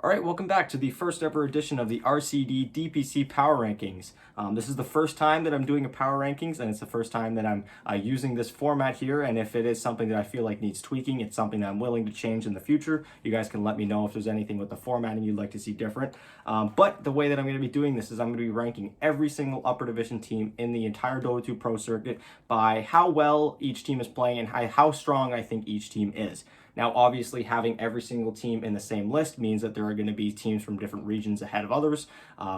All right, welcome back to the first ever edition of the RCD DPC Power Rankings. This is the first time that I'm doing a Power Rankings, and it's the first time that I'm using this format here, and if it is something that I feel like needs tweaking, it's something that I'm willing to change in the future. You guys can let me know if there's anything with the formatting you'd like to see different. But the way that I'm going to be doing this is I'm going to be ranking every single upper division team in the entire Dota 2 Pro Circuit by how well each team is playing and how strong I think each team is. Now, obviously, having every single team in the same list means that there are going to be teams from different regions ahead of others,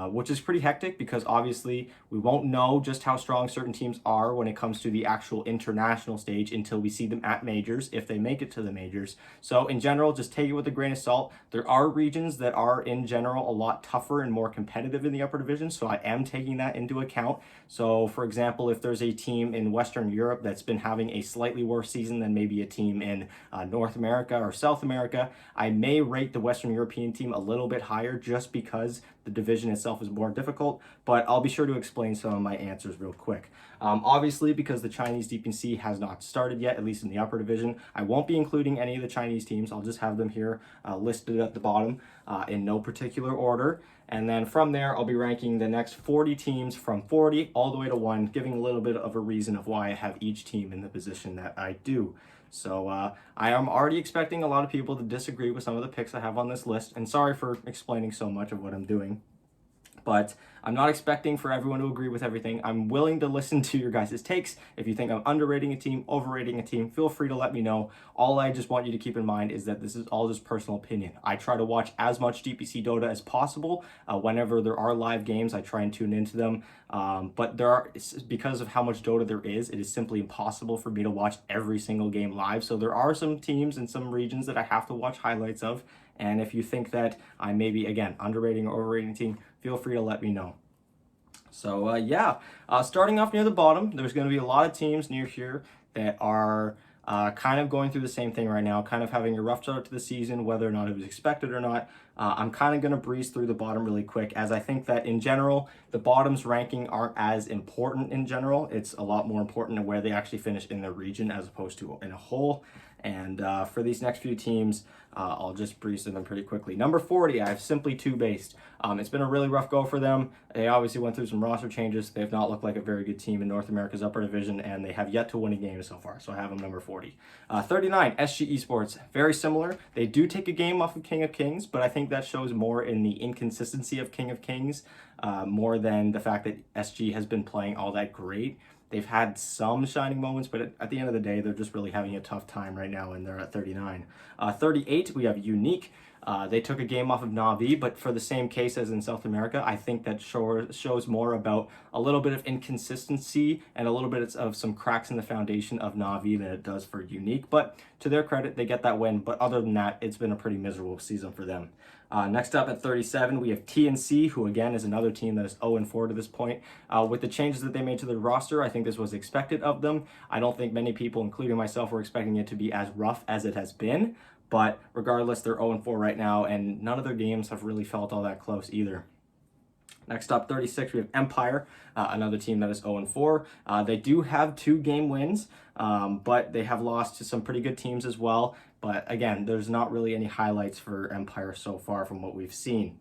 which is pretty hectic because obviously we won't know just how strong certain teams are when it comes to the actual international stage until we see them at majors, if they make it to the majors. So in general, just take it with a grain of salt. There are regions that are in general a lot tougher and more competitive in the upper division, so I am taking that into account. So for example, if there's a team in Western Europe that's been having a slightly worse season than maybe a team in North America or South America, I may rate the Western European team a little bit higher just because the division itself is more difficult, but I'll be sure to explain some of my answers real quick. Obviously, because the Chinese DPC has not started yet, at least in the upper division, I won't be including any of the Chinese teams. I'll just have them here listed at the bottom in no particular order. And then from there, I'll be ranking the next 40 teams from 40 all the way to 1, giving a little bit of a reason of why I have each team in the position that I do. So I am already expecting a lot of people to disagree with some of the picks I have on this list, and sorry for explaining so much of what I'm doing. But I'm not expecting for everyone to agree with everything. I'm willing to listen to your guys' takes. If you think I'm underrating a team, overrating a team, feel free to let me know. All I just want you to keep in mind is that this is all just personal opinion. I try to watch as much DPC Dota as possible. Whenever there are live games, I try and tune into them. But because of how much Dota there is, it is simply impossible for me to watch every single game live. So there are some teams in some regions that I have to watch highlights of. And if you think that I may be, again, underrating or overrating a team, feel free to let me know. So starting off near the bottom, there's going to be a lot of teams near here that are kind of going through the same thing right now, kind of having a rough start to the season, whether or not it was expected or not. I'm kind of going to breeze through the bottom really quick, as I think that in general, the bottom's ranking aren't as important in general. It's a lot more important to where they actually finish in their region as opposed to in a whole. And for these next few teams, I'll just breeze through them pretty quickly. Number 40, I have Simply 2 based. It's been a really rough go for them. They obviously went through some roster changes. They have not looked like a very good team in North America's upper division, and they have yet to win a game so far. So I have them number 40. 39, Sg Esports. Very similar. They do take a game off of King of Kings, but I think that shows more in the inconsistency of King of Kings, more than the fact that SG has been playing all that great. They've had some shining moments, but at the end of the day, they're just really having a tough time right now, and they're at 39. 38, we have Unique. They took a game off of Navi, but for the same case as in South America, I think that shows more about a little bit of inconsistency and a little bit of some cracks in the foundation of Navi than it does for Unique. But to their credit, they get that win. But other than that, it's been a pretty miserable season for them. Next up at 37, we have TNC, who again is another team that is 0-4 to this point. With the changes that they made to the roster, I think this was expected of them. I don't think many people, including myself, were expecting it to be as rough as it has been. But regardless, they're 0-4 right now, and none of their games have really felt all that close either. Next up, 36, we have Empire, another team that is 0-4. They do have 2 game wins, but they have lost to some pretty good teams as well. But again, there's not really any highlights for Empire so far from what we've seen.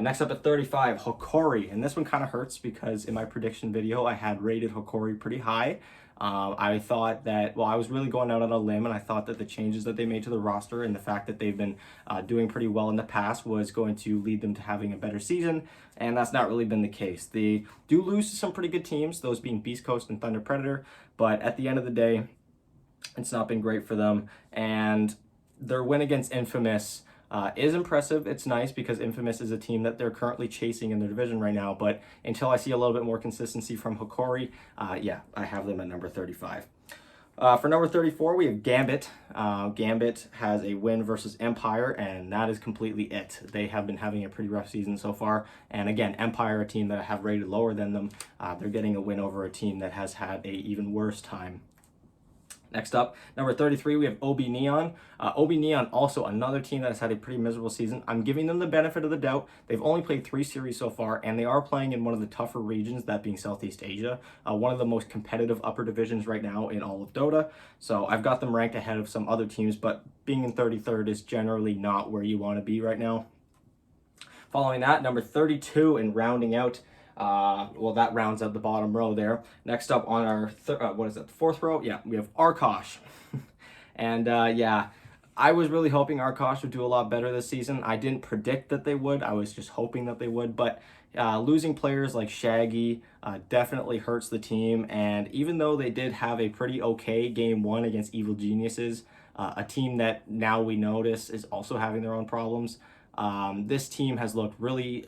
Next up at 35, Hokari. And this one kind of hurts because in my prediction video, I had rated Hokari pretty high. I thought that, well, I was really going out on a limb, and I thought that the changes that they made to the roster and the fact that they've been doing pretty well in the past was going to lead them to having a better season, and that's not really been the case. They do lose to some pretty good teams, those being Beast Coast and Thunder Predator, but at the end of the day, it's not been great for them, and their win against Infamous is impressive. It's nice because Infamous is a team that they're currently chasing in their division right now, but until I see a little bit more consistency from Hokari, I have them at number 35. For number 34, we have Gambit. Gambit has a win versus Empire, and that is completely it. They have been having a pretty rough season so far, and again, Empire, a team that I have rated lower than them, they're getting a win over a team that has had a even worse time. Next up, number 33, we have OB Neon. OB Neon, also another team that has had a pretty miserable season. I'm giving them the benefit of the doubt. They've only played 3 series so far, and they are playing in one of the tougher regions, that being Southeast Asia, one of the most competitive upper divisions right now in all of Dota. So I've got them ranked ahead of some other teams, but being in 33rd is generally not where you want to be right now. Following that, number 32 and rounding out, well, that rounds out the bottom row there. Next up on our, the fourth row? Yeah, we have Arkosh. And yeah, I was really hoping Arkosh would do a lot better this season. I didn't predict that they would. I was just hoping that they would. But losing players like Shaggy definitely hurts the team. And even though they did have a pretty okay game one against Evil Geniuses, a team that now we notice is also having their own problems, this team has looked really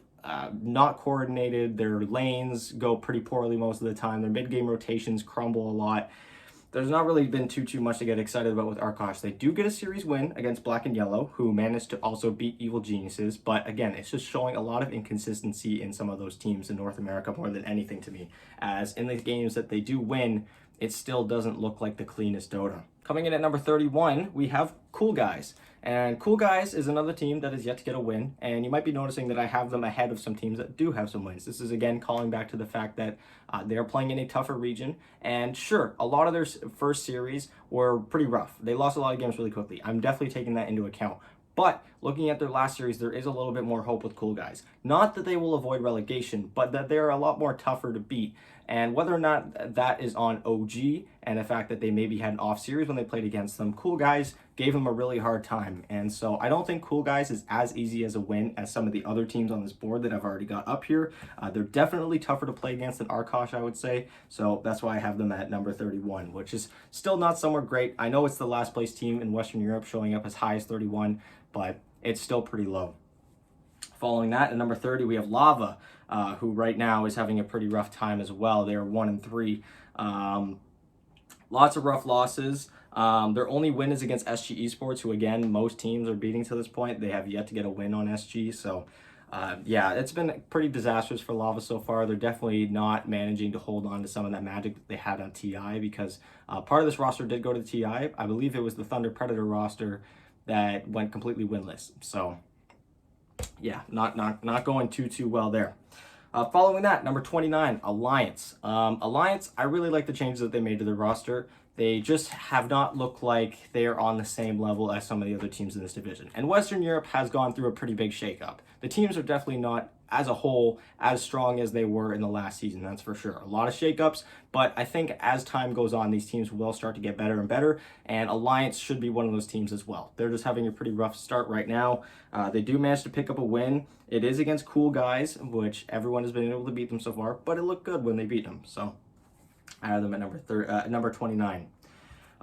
not coordinated. Their lanes go pretty poorly most of the time. Their mid-game rotations crumble a lot. There's not really been too much to get excited about with Arkosh. They do get a series win against Black and Yellow, who managed to also beat Evil Geniuses. But again, it's just showing a lot of inconsistency in some of those teams in North America more than anything to me. As in the games that they do win, it still doesn't look like the cleanest Dota. Coming in at number 31, we have Cool Guys. And Cool Guys is another team that is yet to get a win, and you might be noticing that I have them ahead of some teams that do have some wins. This is again calling back to the fact that they're playing in a tougher region, and sure, a lot of their first series were pretty rough. They lost a lot of games really quickly. I'm definitely taking that into account. But looking at their last series, there is a little bit more hope with Cool Guys. Not that they will avoid relegation, but that they're a lot more tougher to beat. And whether or not that is on OG and the fact that they maybe had an off series when they played against them, Cool Guys gave them a really hard time. And so I don't think Cool Guys is as easy as a win as some of the other teams on this board that I've already got up here. They're definitely tougher to play against than Arkosh, I would say. So that's why I have them at number 31, which is still not somewhere great. I know it's the last place team in Western Europe showing up as high as 31, but it's still pretty low. Following that, at number 30, we have Lava, who right now is having a pretty rough time as well. They're 1-3. Lots of rough losses. Their only win is against Sg Esports, who again, most teams are beating to this point. They have yet to get a win on SG. So yeah, it's been pretty disastrous for Lava so far. They're definitely not managing to hold on to some of that magic that they had on TI, because part of this roster did go to the TI. I believe it was the Thunder Predator roster that went completely winless. So yeah, not going too well there. Following that, number 29, Alliance. Alliance, I really like the changes that they made to their roster. They just have not looked like they're on the same level as some of the other teams in this division. And Western Europe has gone through a pretty big shakeup. The teams are definitely not, as a whole, as strong as they were in the last season, that's for sure. A lot of shakeups, but I think as time goes on, these teams will start to get better and better, and Alliance should be one of those teams as well. They're just having a pretty rough start right now. They do manage to pick up a win. It is against Cool Guys, which everyone has been able to beat them so far, but it looked good when they beat them, so I have them at number 29.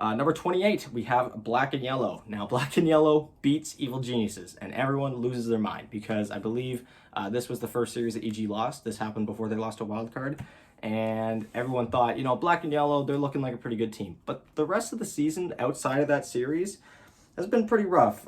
Number 28, we have Black and Yellow. Now, Black and Yellow beats Evil Geniuses, and everyone loses their mind, because I believe this was the first series that EG lost. This happened before they lost a wild card, and everyone thought, you know, Black and Yellow, they're looking like a pretty good team. But the rest of the season outside of that series has been pretty rough.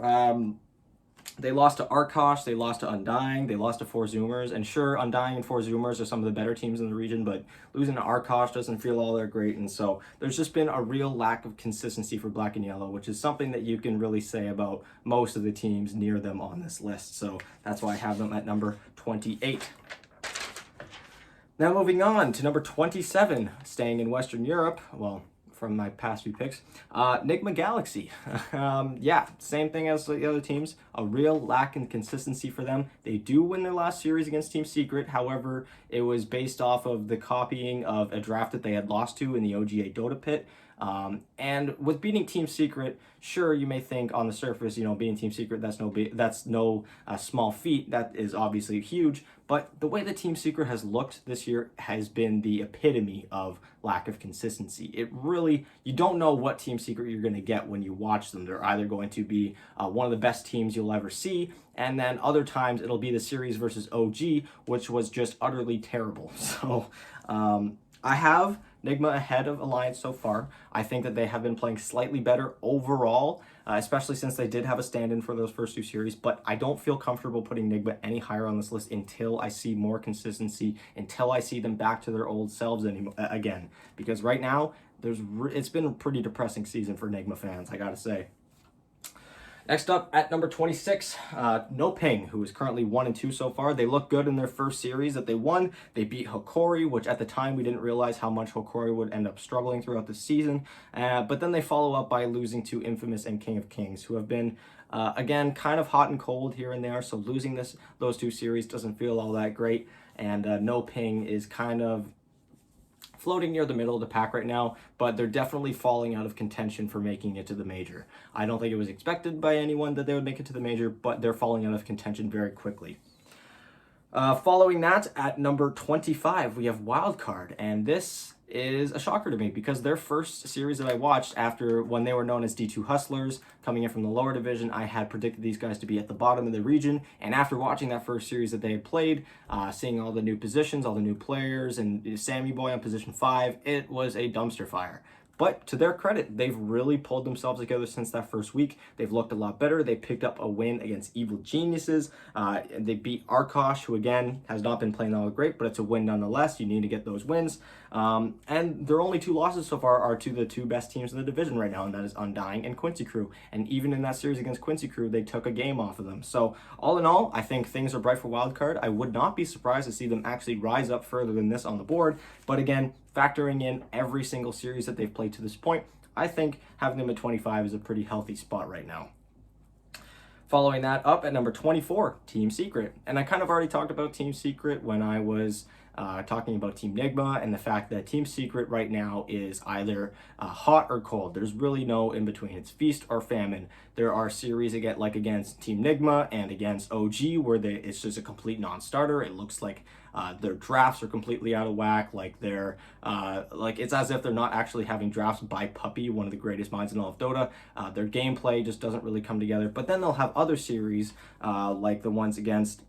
They lost to Arkosh, they lost to Undying, they lost to Four Zoomers, and sure, Undying and Four Zoomers are some of the better teams in the region, but losing to Arkosh doesn't feel all that great, and so there's just been a real lack of consistency for Black and Yellow, which is something that you can really say about most of the teams near them on this list, so that's why I have them at number 28. Now moving on to number 27, staying in Western Europe, well, from my past few picks, Nigma Galaxy. Yeah, same thing as the other teams, a real lack in consistency for them. They do win their last series against Team Secret, however, it was based off of the copying of a draft that they had lost to in the OGA Dota pit. And with beating Team Secret, sure, you may think on the surface, you know, beating Team Secret, that's no small feat. That is obviously huge, but the way that Team Secret has looked this year has been the epitome of lack of consistency. It really, you don't know what Team Secret you're going to get when you watch them. They're either going to be one of the best teams you'll ever see, and then other times it'll be the series versus OG, which was just utterly terrible. So I have Nigma ahead of Alliance so far. I think that they have been playing slightly better overall, especially since they did have a stand-in for those first two series, but I don't feel comfortable putting Nigma any higher on this list until I see more consistency, until I see them back to their old selves again, because right now, it's been a pretty depressing season for Nigma fans, I gotta say. Next up, at number 26, No Ping, who is currently 1-2 so far. They look good in their first series that they won. They beat Hokari, which at the time we didn't realize how much Hokari would end up struggling throughout the season. But then they follow up by losing to Infamous and King of Kings, who have been Again, kind of hot and cold here and there, so losing those two series doesn't feel all that great, and No Ping is kind of floating near the middle of the pack right now, but they're definitely falling out of contention for making it to the major. I don't think it was expected by anyone that they would make it to the major, but they're falling out of contention very quickly. Following that, at number 25, we have Wildcard, and this is a shocker to me because their first series that I watched after when they were known as D2 Hustlers, coming in from the lower division, I had predicted these guys to be at the bottom of the region, and after watching that first series that they had played, seeing all the new positions, all the new players, and Sammy Boy on position 5, it was a dumpster fire. But to their credit, they've really pulled themselves together since that first week. They've looked a lot better. They picked up a win against Evil Geniuses. They beat Arkosh, who again has not been playing all great, but it's a win nonetheless. You need to get those wins. And their only two losses so far are to the two best teams in the division right now, and that is Undying and Quincy Crew. And even in that series against Quincy Crew, they took a game off of them. So all in all, I think things are bright for Wildcard. I would not be surprised to see them actually rise up further than this on the board. But again, factoring in every single series that they've played to this point, I think having them at 25 is a pretty healthy spot right now. Following that up at number 24, Team Secret. And I kind of already talked about Team Secret when I was talking about Team Nigma and the fact that Team Secret right now is either hot or cold. There's really no in between. It's feast or famine. There are series against Team Nigma and against OG where it's just a complete non-starter. It looks like their drafts are completely out of whack. Like it's as if they're not actually having drafts by Puppy, one of the greatest minds in all of Dota. Their gameplay just doesn't really come together. But then they'll have other series like the ones against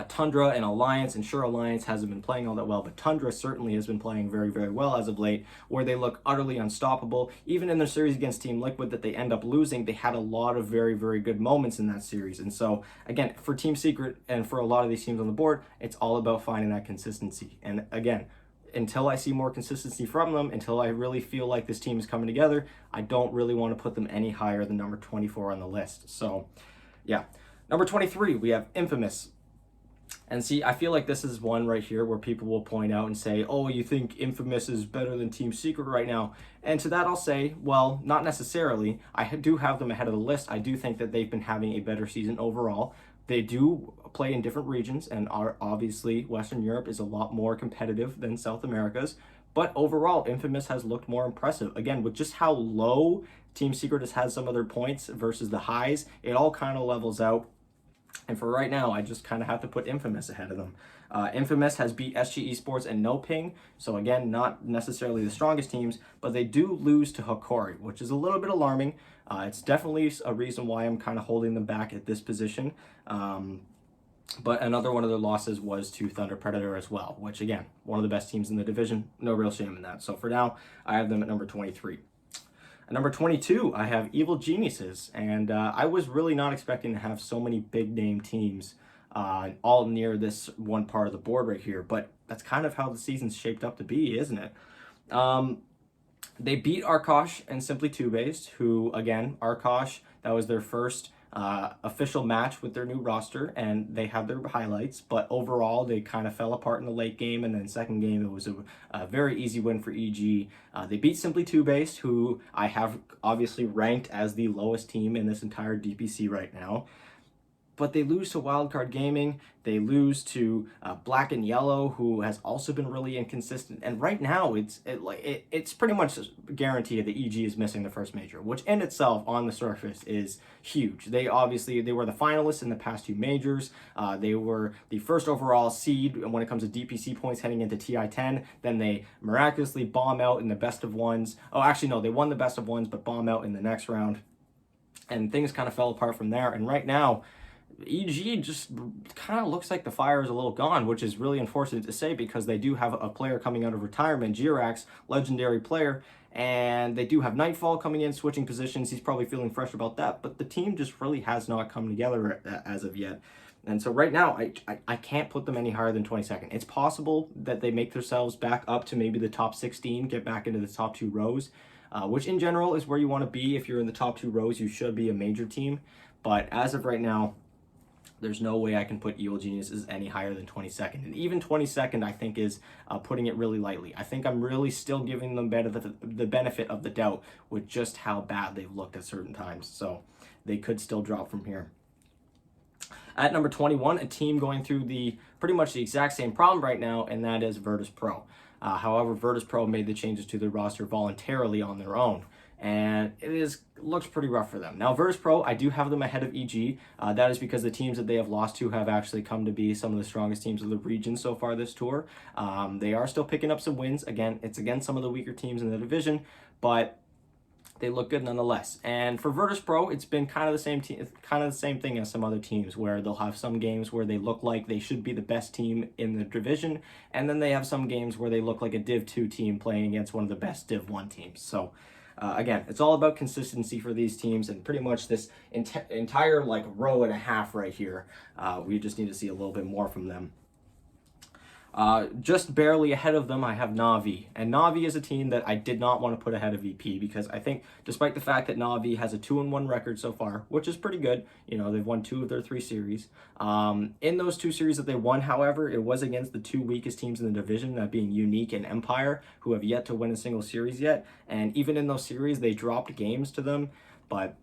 Tundra and Alliance, and sure, Alliance hasn't been playing all that well, but Tundra certainly has been playing very, very well as of late, where they look utterly unstoppable. Even in their series against Team Liquid that they end up losing, they had a lot of very, very good moments in that series. And so, again, for Team Secret and for a lot of these teams on the board, it's all about finding that consistency. And again, until I see more consistency from them, until I really feel like this team is coming together, I don't really want to put them any higher than number 24 on the list. So, yeah. Number 23, we have Infamous. And see, I feel like this is one right here where people will point out and say, oh, you think Infamous is better than Team Secret right now? And to that I'll say, well, not necessarily. I do have them ahead of the list. I do think that they've been having a better season overall. They do play in different regions, and obviously Western Europe is a lot more competitive than South America's. But overall, Infamous has looked more impressive. Again, with just how low Team Secret has had some of their points versus the highs, it all kind of levels out. And for right now, I just kind of have to put Infamous ahead of them. Infamous has beat Sg Esports and No Ping, so again, not necessarily the strongest teams, but they do lose to Hokari, which is a little bit alarming. It's definitely a reason why I'm kind of holding them back at this position. But another one of their losses was to Thunder Predator as well, which again, one of the best teams in the division. No real shame in that. So for now, I have them at number 23. At number 22, I have Evil Geniuses, and I was really not expecting to have so many big name teams all near this one part of the board right here, but that's kind of how the season's shaped up to be, isn't it? They beat Arkosh and Simply Two-Based, who, again, Arkosh, that was their first official match with their new roster, and they have their highlights, but overall they kind of fell apart in the late game, and then second game it was a very easy win for EG. They beat Simply Two-Based, who I have obviously ranked as the lowest team in this entire DPC right now. But they lose to Wildcard Gaming, they lose to Black and Yellow, who has also been really inconsistent. And right now, it's pretty much guaranteed that EG is missing the first major, which in itself, on the surface, is huge. They were the finalists in the past two majors. They were the first overall seed when it comes to DPC points heading into TI-10. Then they miraculously bomb out in the best of ones. Oh, actually, no, they won the best of ones, but bomb out in the next round. And things kind of fell apart from there. And right now, EG just kind of looks like the fire is a little gone, which is really unfortunate to say because they do have a player coming out of retirement, Jirax, legendary player, and they do have Nightfall coming in, switching positions. He's probably feeling fresh about that, but the team just really has not come together as of yet. And so right now, I can't put them any higher than 22nd. It's possible that they make themselves back up to maybe the top 16, get back into the top 2 rows, which in general is where you want to be. If you're in the top 2 rows, you should be a major team. But as of right now, there's no way I can put Evil Geniuses any higher than 22nd. And even 22nd, I think, is putting it really lightly. I think I'm really still giving them the benefit of the doubt with just how bad they've looked at certain times. So, they could still drop from here. At number 21, a team going through pretty much the exact same problem right now, and that is Virtus Pro. However, Virtus Pro made the changes to their roster voluntarily on their own, and looks pretty rough for them. Now, Virtus Pro, I do have them ahead of EG. That is because the teams that they have lost to have actually come to be some of the strongest teams of the region so far this tour. They are still picking up some wins. Again, it's against some of the weaker teams in the division, but they look good nonetheless. And for Virtus Pro, it's been kind of the same thing as some other teams, where they'll have some games where they look like they should be the best team in the division, and then they have some games where they look like a Div 2 team playing against one of the best Div 1 teams. So again, it's all about consistency for these teams, and pretty much this entire like row and a half right here, we just need to see a little bit more from them. Just barely ahead of them, I have Navi. And Navi is a team that I did not want to put ahead of VP, because I think despite the fact that Navi has a 2-1 record so far, which is pretty good, you know, they've won 2 of their 3 series. In those 2 series that they won, however, it was against the 2 weakest teams in the division, that being Unique and Empire, who have yet to win a single series yet. And even in those series, they dropped games to them, but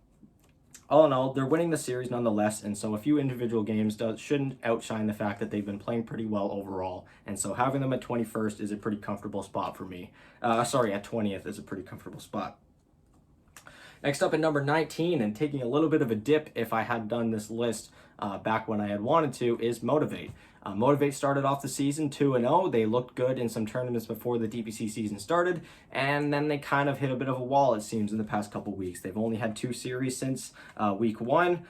all in all, they're winning the series nonetheless, and so a few individual games shouldn't outshine the fact that they've been playing pretty well overall. And so having them at 21st is a pretty comfortable spot for me. At 20th is a pretty comfortable spot. Next up at number 19, and taking a little bit of a dip if I had done this list back when I had wanted to, is Motivate. Motivate started off the season 2-0. They looked good in some tournaments before the DPC season started, and then they kind of hit a bit of a wall, it seems, in the past couple weeks. They've only had 2 series since week 1,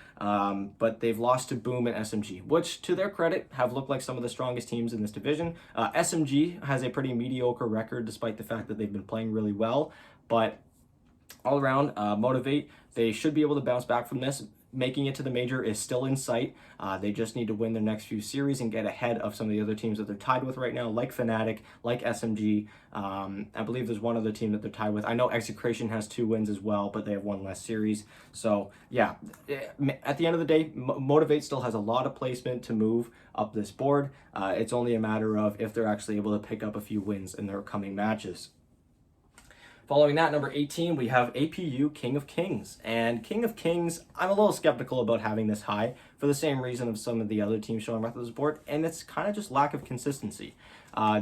but they've lost to Boom and SMG, which, to their credit, have looked like some of the strongest teams in this division. SMG has a pretty mediocre record, despite the fact that they've been playing really well, but all around, Motivate, they should be able to bounce back from this. Making it to the major is still in sight. They just need to win their next few series and get ahead of some of the other teams that they're tied with right now, like Fnatic, like SMG. I believe there's one other team that they're tied with. I know Execration has 2 wins as well, but they have 1 less series. So yeah, at the end of the day, Motivate still has a lot of placement to move up this board. It's only a matter of if they're actually able to pick up a few wins in their coming matches. Following that, number 18, we have APU King of Kings. And King of Kings, I'm a little skeptical about having this high for the same reason of some of the other teams showing up at this board, and it's kind of just lack of consistency.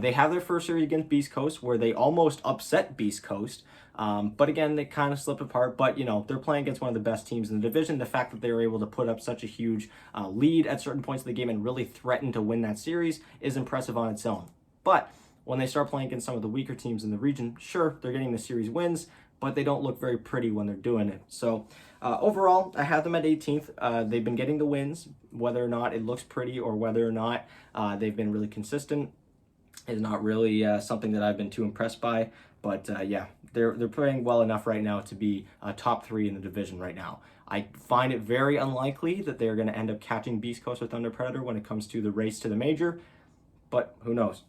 They have their first series against Beast Coast, where they almost upset Beast Coast, but again, they kind of slip apart. But, you know, they're playing against one of the best teams in the division. The fact that they were able to put up such a huge lead at certain points of the game and really threaten to win that series is impressive on its own. But when they start playing against some of the weaker teams in the region, sure, they're getting the series wins, but they don't look very pretty when they're doing it. So overall, I have them at 18th. They've been getting the wins. Whether or not it looks pretty or whether or not they've been really consistent is not really something that I've been too impressed by. But yeah, they're playing well enough right now to be top 3 in the division right now. I find it very unlikely that they're going to end up catching Beast Coast or Thunder Predator when it comes to the race to the major, but who knows.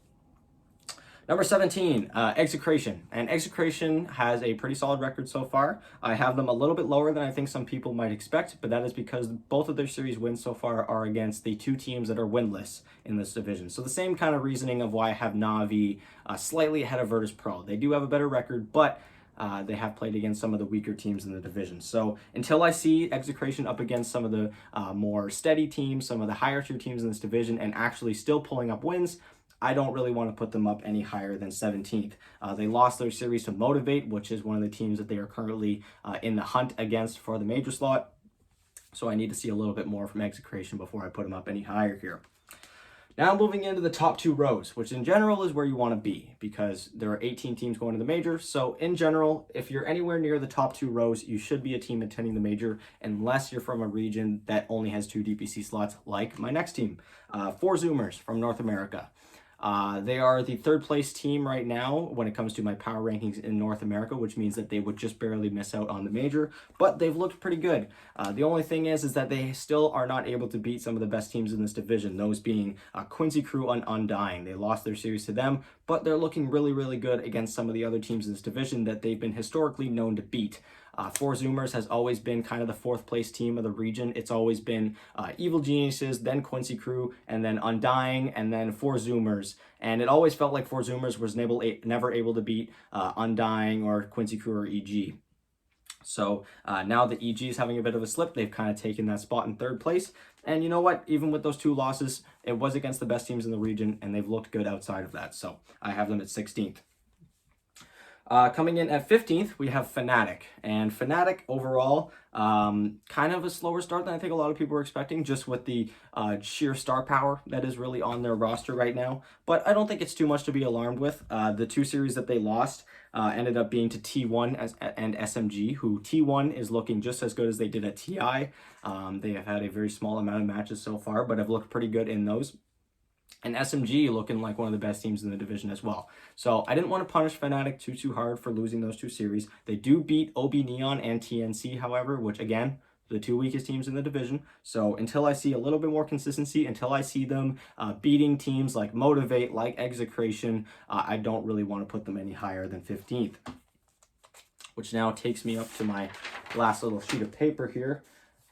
Number 17, Execration. And Execration has a pretty solid record so far. I have them a little bit lower than I think some people might expect, but that is because both of their series wins so far are against the 2 teams that are winless in this division. So the same kind of reasoning of why I have Navi slightly ahead of Virtus Pro. They do have a better record, but they have played against some of the weaker teams in the division. So until I see Execration up against some of the more steady teams, some of the higher tier teams in this division, and actually still pulling up wins, I don't really want to put them up any higher than 17th. They lost their series to Motivate, which is one of the teams that they are currently in the hunt against for the major slot. So I need to see a little bit more from Execration before I put them up any higher here. Now moving into the top 2 rows, which in general is where you want to be, because there are 18 teams going to the major. So in general, if you're anywhere near the top 2 rows, you should be a team attending the major, unless you're from a region that only has 2 DPC slots, like my next team, 4 Zoomers from North America. They are the 3rd place team right now when it comes to my power rankings in North America, which means that they would just barely miss out on the major, but they've looked pretty good. The only thing is that they still are not able to beat some of the best teams in this division, those being Quincy Crew and Undying. They lost their series to them, but they're looking really, really good against some of the other teams in this division that they've been historically known to beat. 4 Zoomers has always been kind of the 4th place team of the region. It's always been Evil Geniuses, then Quincy Crew, and then Undying, and then 4 Zoomers. And it always felt like 4 Zoomers was never able to beat Undying or Quincy Crew or EG. So now the EG is having a bit of a slip. They've kind of taken that spot in third place. And you know what? Even with those 2 losses, it was against the best teams in the region, and they've looked good outside of that. So I have them at 16th. Coming in at 15th, we have Fnatic. And Fnatic overall, kind of a slower start than I think a lot of people were expecting, just with the sheer star power that is really on their roster right now. But I don't think it's too much to be alarmed with. The 2 series that they lost ended up being to T1 and SMG, who T1 is looking just as good as they did at TI. They have had a very small amount of matches so far, but have looked pretty good in those. And SMG looking like one of the best teams in the division as well. So I didn't want to punish Fnatic too hard for losing those 2 series. They do beat OB Neon and TNC, however, which again, the 2 weakest teams in the division. So until I see a little bit more consistency, until I see them beating teams like Motivate, like Execration, I don't really want to put them any higher than 15th. Which now takes me up to my last little sheet of paper here.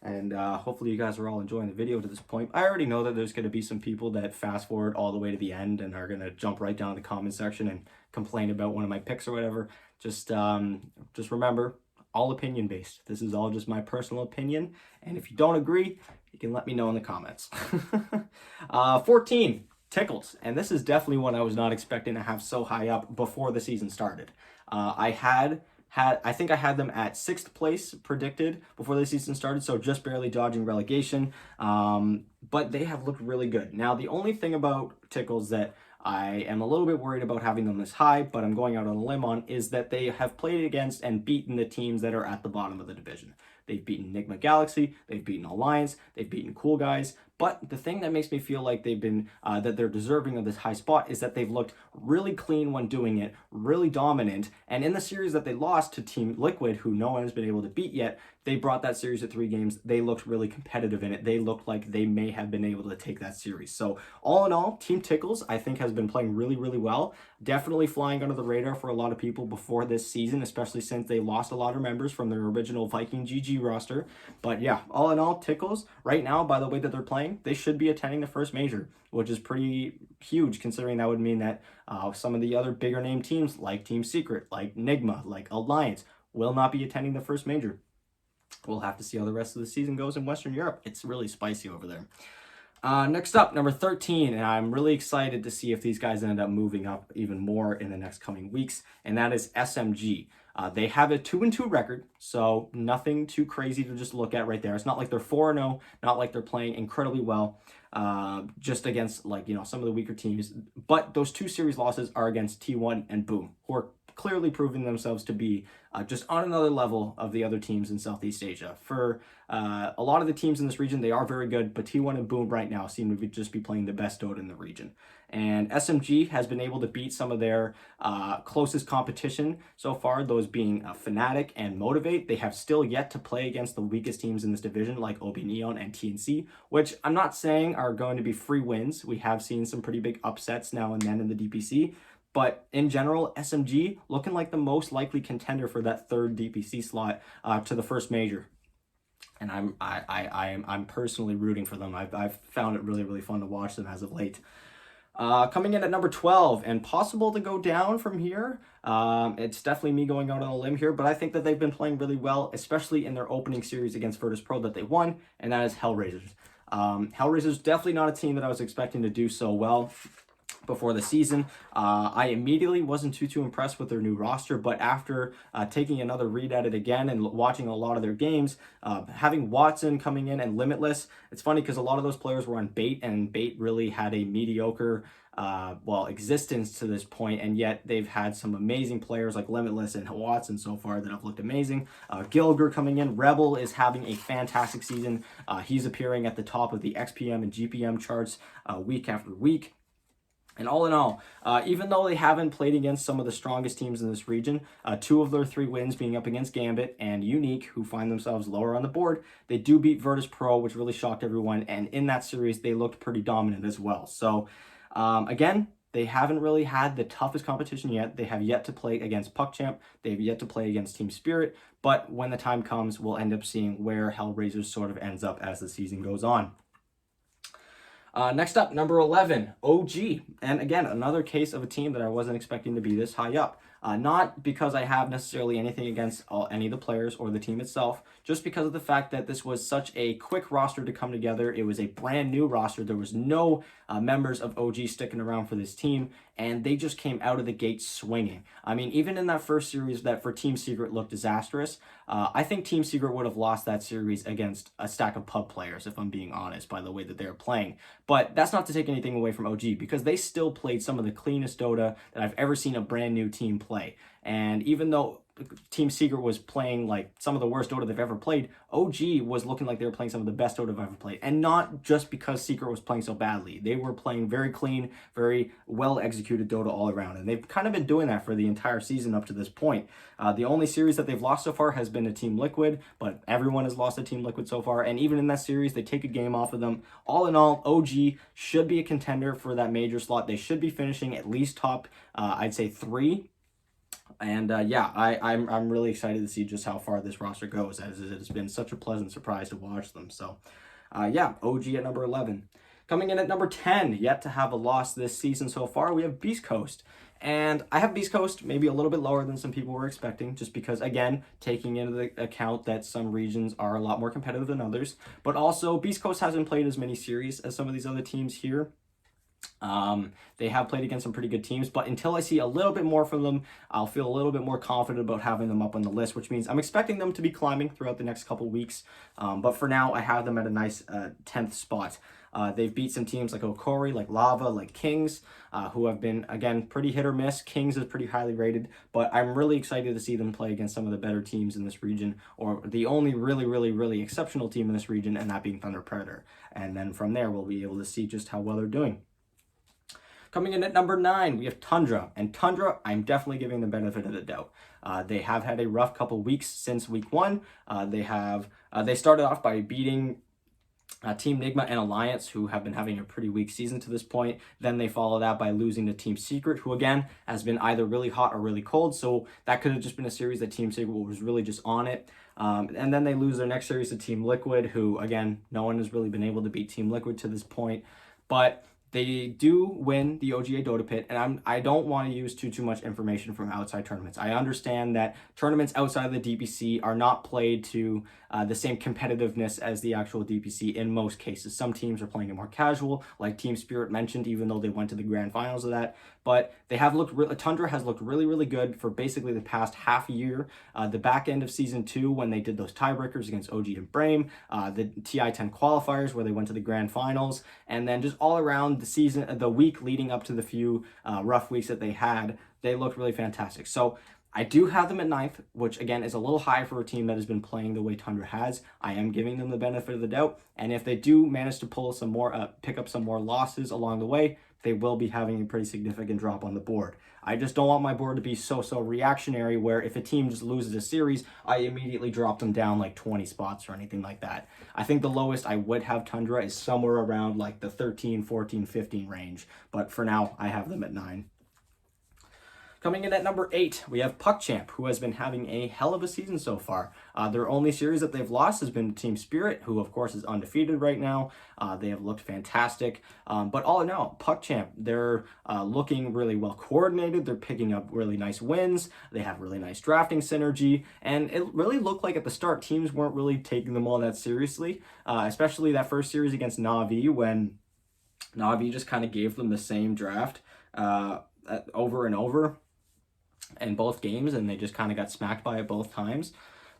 And hopefully you guys are all enjoying the video to this point. I already know that there's going to be some people that fast forward all the way to the end and are going to jump right down to the comment section and complain about one of my picks or whatever. Just remember, all opinion based. This is all just my personal opinion. And if you don't agree, you can let me know in the comments. 14, Tickles. And this is definitely one I was not expecting to have so high up before the season started. I think I had them at 6th place predicted before the season started, so just barely dodging relegation. But they have looked really good. Now, the only thing about Tickles that I am a little bit worried about having them this high, but I'm going out on a limb on, is that they have played against and beaten the teams that are at the bottom of the division. They've beaten Enigma Galaxy, they've beaten Alliance, they've beaten Cool Guys. But the thing that makes me feel like they've been, that they're deserving of this high spot is that they've looked really clean when doing it, really dominant. And in the series that they lost to Team Liquid, who no one has been able to beat yet, they brought that series to 3 games. They looked really competitive in it. They looked like they may have been able to take that series. So all in all, Team Tickles, I think, has been playing really well. Definitely flying under the radar for a lot of people before this season, especially since they lost a lot of members from their original Viking GG roster. But yeah, all in all, Tickles, right now, by the way that they're playing, they should be attending the first major, which is pretty huge, considering that would mean that some of the other bigger name teams like Team Secret, like Nigma, like Alliance, will not be attending the first major. We'll have to see how the rest of the season goes in Western Europe. It's really spicy over there. Next up, number 13, and I'm really excited to see if these guys end up moving up even more in the next coming weeks, and that is SMG. They have a 2-2 record, so nothing too crazy to just look at right there. It's not like they're 4-0, not like they're playing incredibly well, just against, like, some of the weaker teams. But those 2 series losses are against T1 and Boom, who are clearly proving themselves to be just on another level of the other teams in Southeast Asia. For a lot of the teams in this region, they are very good, but T1 and Boom right now seem to just be playing the best Dota in the region. And SMG has been able to beat some of their closest competition so far, those being Fnatic and Motivate. They have still yet to play against the weakest teams in this division, like OB Neon and TNC, which I'm not saying are going to be free wins. We have seen some pretty big upsets now and then in the DPC. But in general, SMG looking like the most likely contender for that 3rd DPC slot to the first major. And I'm personally rooting for them. I've found it really fun to watch them as of late. Coming in at number 12, and possible to go down from here. It's definitely me going out on a limb here, but I think that they've been playing really well, especially in their opening series against Virtus Pro that they won, and that is Hellraisers. Hellraisers definitely not a team that I was expecting to do so well before the season. I immediately wasn't too impressed with their new roster, but after taking another read at it again and watching a lot of their games, having Watson coming in and Limitless, it's funny because a lot of those players were on Bait, and Bait really had a mediocre existence to this point, and yet they've had some amazing players like Limitless and Watson so far that have looked amazing. Gilger coming in. Rebel is having a fantastic season. He's appearing at the top of the XPM and GPM charts week after week. And all in all, even though they haven't played against some of the strongest teams in this region, 2 of their 3 wins being up against Gambit and Unique, who find themselves lower on the board, they do beat Virtus Pro, which really shocked everyone. And in that series, they looked pretty dominant as well. So again, they haven't really had the toughest competition yet. They have yet to play against PuckChamp. They have yet to play against Team Spirit. But when the time comes, we'll end up seeing where Hellraisers sort of ends up as the season goes on. Next up, number 11, OG. And again, another case of a team that I wasn't expecting to be this high up. Not because I have necessarily anything against any of the players or the team itself, just because of the fact that this was such a quick roster to come together. It was a brand new roster. There was no members of OG sticking around for this team, and they just came out of the gate swinging. I mean, even in that first series that for Team Secret looked disastrous, I think Team Secret would have lost that series against a stack of pub players, if I'm being honest, by the way that they were playing. But that's not to take anything away from OG, because they still played some of the cleanest Dota that I've ever seen a brand new team play. And even though Team Secret was playing like some of the worst Dota they've ever played, OG was looking like they were playing some of the best Dota I've ever played. And not just because Secret was playing so badly. They were playing very clean, very well executed Dota all around. And they've kind of been doing that for the entire season up to this point. The only series that they've lost so far has been to Team Liquid, but everyone has lost to Team Liquid so far. And even in that series, they take a game off of them. All in all, OG should be a contender for that major slot. They should be finishing at least top, I'd say 3. And yeah, I'm really excited to see just how far this roster goes, as it has been such a pleasant surprise to watch them. So yeah, OG at number 11. Coming in at number 10, yet to have a loss this season so far, we have Beast Coast. And I have Beast Coast maybe a little bit lower than some people were expecting, just because, again, taking into the account that some regions are a lot more competitive than others. But also, Beast Coast hasn't played as many series as some of these other teams here. They have played against some pretty good teams, but until I see a little bit more from them, I'll feel a little bit more confident about having them up on the list, which means I'm expecting them to be climbing throughout the next couple weeks. But for now, I have them at a nice 10th spot. They've beat some teams like Hokari, like Lava, like Kings, who have been, again, pretty hit or miss. Kings is pretty highly rated, but I'm really excited to see them play against some of the better teams in this region, or the only really exceptional team in this region, and that being Thunder Predator. And then from there, we'll be able to see just how well they're doing. Coming in at number 9, we have Tundra. And Tundra, I'm definitely giving the benefit of the doubt. They have had a rough couple weeks since week 1. They started off by beating Team Nigma and Alliance, who have been having a pretty weak season to this point. Then they follow that by losing to Team Secret, who again has been either really hot or really cold. So that could have just been a series that Team Secret was really just on it. And then they lose their next series to Team Liquid, who again, no one has really been able to beat Team Liquid to this point. But they do win the OGA Dota Pit, and I don't want to use too much information from outside tournaments. I understand that tournaments outside of the DPC are not played to the same competitiveness as the actual DPC in most cases. Some teams are playing it more casual, like Team Spirit mentioned, even though they went to the grand finals of that. But they have looked, Tundra has looked really good for basically the past half a year. The back end of Season 2, when they did those tiebreakers against OG and Brame, the TI-10 qualifiers where they went to the grand finals, and then just all around the season, the week leading up to the few rough weeks that they had, they looked really fantastic. So I do have them at 9th, which again is a little high for a team that has been playing the way Tundra has. I am giving them the benefit of the doubt, and if they do manage to pull some more, pick up some more losses along the way, they will be having a pretty significant drop on the board. I just don't want my board to be so reactionary where if a team just loses a series, I immediately drop them down like 20 spots or anything like that. I think the lowest I would have Tundra is somewhere around like the 13, 14, 15 range, but for now I have them at 9. Coming in at number 8, we have PuckChamp, who has been having a hell of a season so far. Their only series that they've lost has been Team Spirit, who of course is undefeated right now. They have looked fantastic. But all in all, PuckChamp, they're looking really well coordinated. They're picking up really nice wins. They have really nice drafting synergy. And it really looked like at the start, teams weren't really taking them all that seriously, especially that first series against Navi, when Navi just kind of gave them the same draft over and over in both games, and they just kind of got smacked by it both times.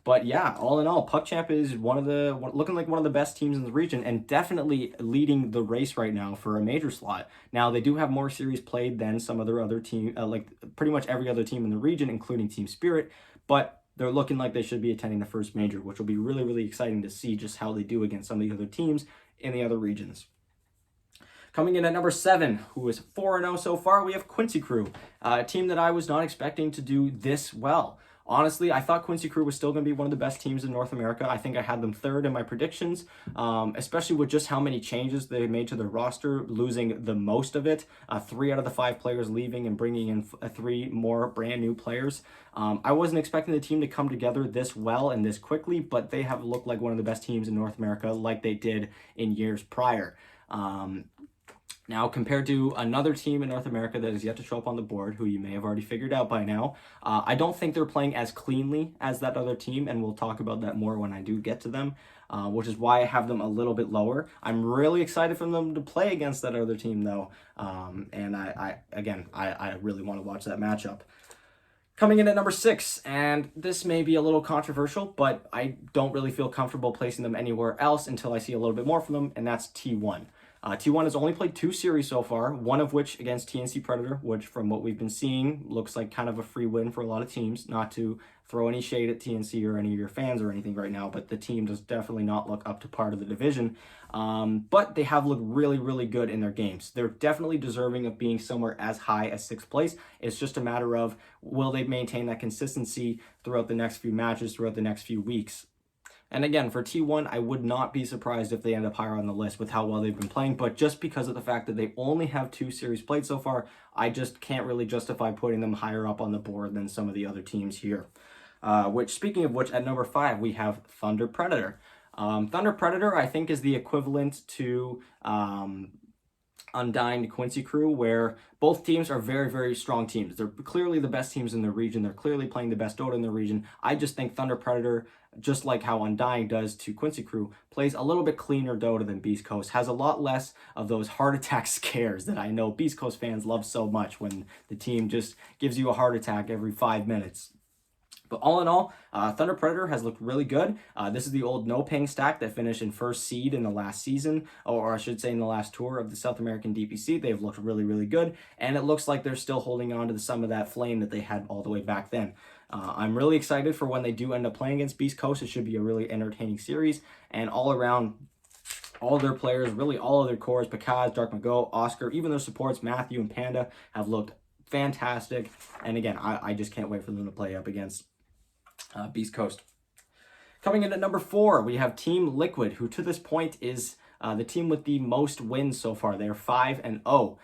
But yeah, all in all, PuckChamp is looking like one of the best teams in the region, and definitely leading the race right now for a major slot. Now, they do have more series played than some of their other team, like pretty much every other team in the region, including Team Spirit, but they're looking like they should be attending the first major, which will be really exciting to see just how they do against some of the other teams in the other regions. Coming in at number 7, who is 4-0 so far, we have Quincy Crew, a team that I was not expecting to do this well. Honestly, I thought Quincy Crew was still going to be one of the best teams in North America. I think I had them 3rd in my predictions, especially with just how many changes they made to their roster, losing the most of it. 3 out of the 5 players leaving and bringing in 3 more brand new players. I wasn't expecting the team to come together this well and this quickly, but they have looked like one of the best teams in North America like they did in years prior. Now, compared to another team in North America that is yet to show up on the board, who you may have already figured out by now, I don't think they're playing as cleanly as that other team, and we'll talk about that more when I do get to them, which is why I have them a little bit lower. I'm really excited for them to play against that other team, though, and I really want to watch that matchup. Coming in at number 6, and this may be a little controversial, but I don't really feel comfortable placing them anywhere else until I see a little bit more from them, and that's T1. T1 has only played 2 series so far, one of which against TNC Predator, which from what we've been seeing looks like kind of a free win for a lot of teams. Not to throw any shade at TNC or any of your fans or anything right now, but the team does definitely not look up to par of the division. But they have looked really, really good in their games. They're definitely deserving of being somewhere as high as 6th place. It's just a matter of, will they maintain that consistency throughout the next few matches, throughout the next few weeks? And again, for T1, I would not be surprised if they end up higher on the list with how well they've been playing, but just because of the fact that they only have 2 series played so far, I just can't really justify putting them higher up on the board than some of the other teams here. Speaking of which, at number 5, we have Thunder Predator. Thunder Predator, I think, is the equivalent to Undying Quincy Crew, where both teams are very, very strong teams. They're clearly the best teams in the region. They're clearly playing the best Dota in the region. I just think Thunder Predator, just like how Undying does to Quincy Crew, plays a little bit cleaner Dota than Beast Coast, has a lot less of those heart attack scares that I know Beast Coast fans love so much when the team just gives you a heart attack every 5 minutes. But all in all, Thunder Predator has looked really good. This is the old No Ping stack that finished in 1st seed in the last season, or I should say in the last tour of the South American DPC. They've looked really, really good, and it looks like they're still holding on to some of that flame that they had all the way back then. I'm really excited for when they do end up playing against Beast Coast. It should be a really entertaining series, and all around, all their players, really all of their cores, Pakaz, Dark Mago, Oscar, even their supports, Matthew and Panda, have looked fantastic. And again, I just can't wait for them to play up against Beast Coast. Coming in at number 4, we have Team Liquid, who to this point is the team with the most wins so far. They're 5-0.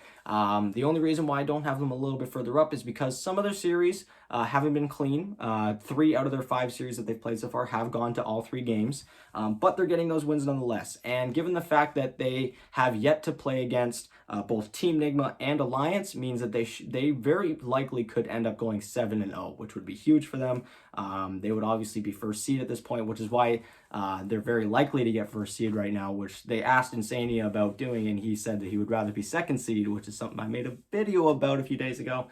The only reason why I don't have them a little bit further up is because some of their series haven't been clean. 3 out of their 5 series that they've played so far have gone to all 3 games, but they're getting those wins nonetheless. And given the fact that they have yet to play against both Team Nigma and Alliance, means that they very likely could end up going 7-0, which would be huge for them. They would obviously be 1st seed at this point, which is why they're very likely to get 1st seed right now, which they asked Insania about doing, and he said that he would rather be 2nd seed, which is something I made a video about a few days ago.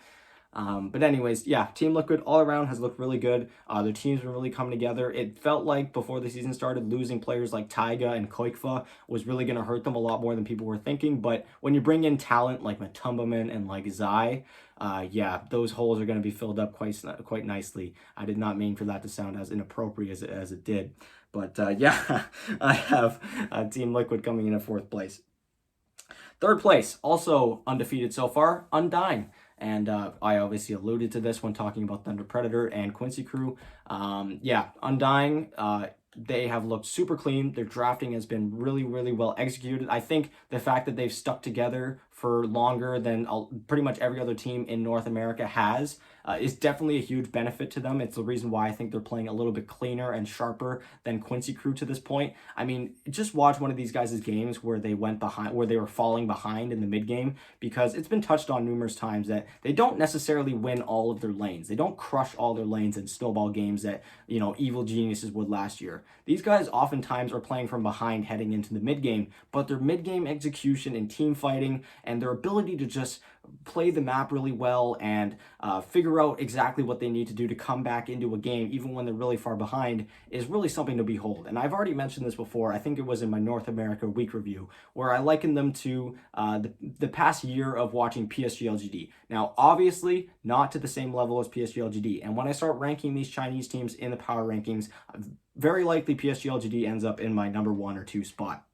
But anyways, yeah, Team Liquid all around has looked really good. Their team's been really coming together. It felt like before the season started, losing players like Taiga and Koikfa was really going to hurt them a lot more than people were thinking. But when you bring in talent like Matumbaman and like Zai, yeah, those holes are going to be filled up quite nicely. I did not mean for that to sound as inappropriate as it did. But yeah, I have Team Liquid coming in at 4th place. 3rd place, also undefeated so far, Undying. And I obviously alluded to this when talking about Thunder Predator and Quincy Crew. Yeah, Undying, they have looked super clean. Their drafting has been really, really well executed. I think the fact that they've stuck together for longer than pretty much every other team in North America has is definitely a huge benefit to them. It's the reason why I think they're playing a little bit cleaner and sharper than Quincy Crew to this point. I mean, just watch one of these guys' games where they went behind, where they were falling behind in the mid game, because it's been touched on numerous times that they don't necessarily win all of their lanes. They don't crush all their lanes in snowball games that, you know, Evil Geniuses would last year. These guys oftentimes are playing from behind heading into the mid game, but their mid game execution and team fighting and their ability to just play the map really well and figure out exactly what they need to do to come back into a game even when they're really far behind is really something to behold. And I've already mentioned this before. I think it was in my North America week review where I likened them to the past year of watching PSG.LGD. Now, obviously, not to the same level as PSG.LGD. And when I start ranking these Chinese teams in the power rankings, very likely PSG.LGD ends up in my number 1 or 2 spot.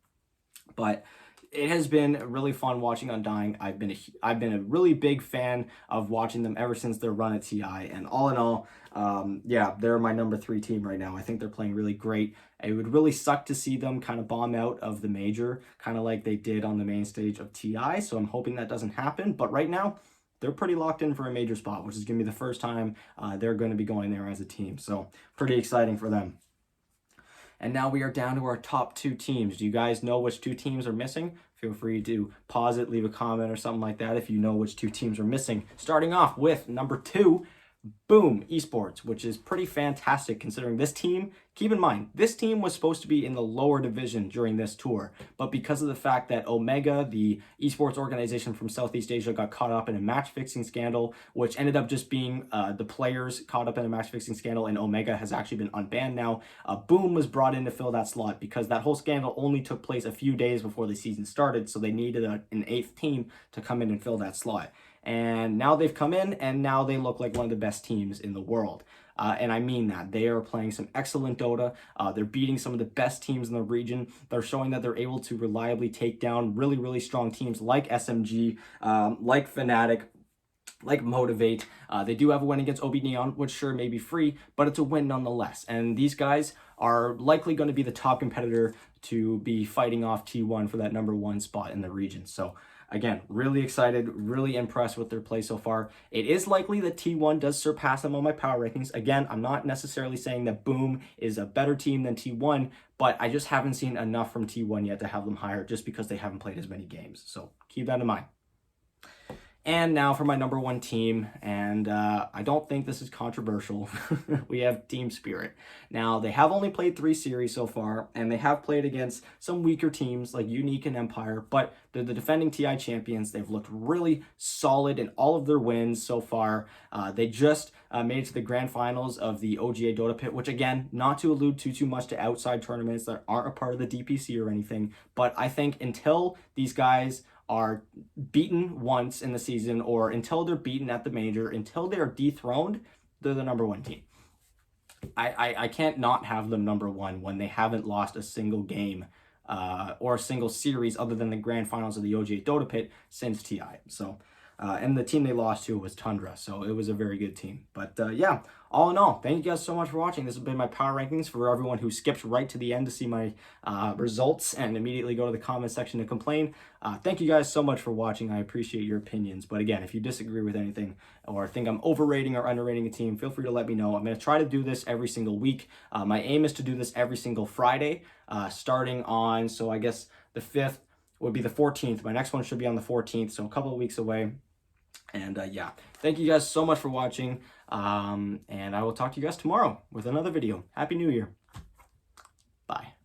But it has been really fun watching Undying. I've been a really big fan of watching them ever since their run at TI. And all in all, yeah, they're my number 3 team right now. I think they're playing really great. It would really suck to see them kind of bomb out of the major, kind of like they did on the main stage of TI. So I'm hoping that doesn't happen. But right now, they're pretty locked in for a major spot, which is going to be the first time they're going to be going there as a team. So pretty exciting for them. And now we are down to our top 2 teams. Do you guys know which 2 teams are missing? Feel free to pause it, leave a comment or something like that if you know which 2 teams are missing. Starting off with number 2, Boom Esports, which is pretty fantastic considering this team, keep in mind, this team was supposed to be in the lower division during this tour, but because of the fact that Omega, the esports organization from Southeast Asia, got caught up in a match-fixing scandal, which ended up just being the players caught up in a match-fixing scandal, and Omega has actually been unbanned now. Boom was brought in to fill that slot because that whole scandal only took place a few days before the season started, so they needed an 8th team to come in and fill that slot. And now they've come in, and now they look like one of the best teams in the world. And I mean that. They are playing some excellent Dota. They're beating some of the best teams in the region. They're showing that they're able to reliably take down really, really strong teams like SMG, like Fnatic, like Motivate. They do have a win against OB Neon, which sure may be free, but it's a win nonetheless. And these guys are likely going to be the top competitor to be fighting off T1 for that number 1 spot in the region. So again, really excited, really impressed with their play so far. It is likely that T1 does surpass them on my power rankings. Again, I'm not necessarily saying that Boom is a better team than T1, but I just haven't seen enough from T1 yet to have them higher just because they haven't played as many games. So keep that in mind. And now for my number 1 team, and I don't think this is controversial. We have Team Spirit. Now, they have only played 3 series so far, and they have played against some weaker teams like Unique and Empire, but they're the defending TI champions. They've looked really solid in all of their wins so far. They just made it to the grand finals of the OGA Dota Pit, which again, not to allude too much to outside tournaments that aren't a part of the DPC or anything, but I think until these guys are beaten once in the season, or until they're beaten at the major, until they're dethroned, they're the number 1 team. I can't not have them number 1 when they haven't lost a single game or a single series other than the grand finals of the OGA Dota Pit since TI. So, and the team they lost to was Tundra, so it was a very good team. But yeah, all in all, thank you guys so much for watching. This has been my power rankings for everyone who skipped right to the end to see my results and immediately go to the comment section to complain. Thank you guys so much for watching. I appreciate your opinions. But again, if you disagree with anything or think I'm overrating or underrating a team, feel free to let me know. I'm going to try to do this every single week. My aim is to do this every single Friday, starting on, so I guess the 5th would be the 14th. My next one should be on the 14th, so a couple of weeks away. And yeah, thank you guys so much for watching, and I will talk to you guys tomorrow with another video. Happy New Year. Bye.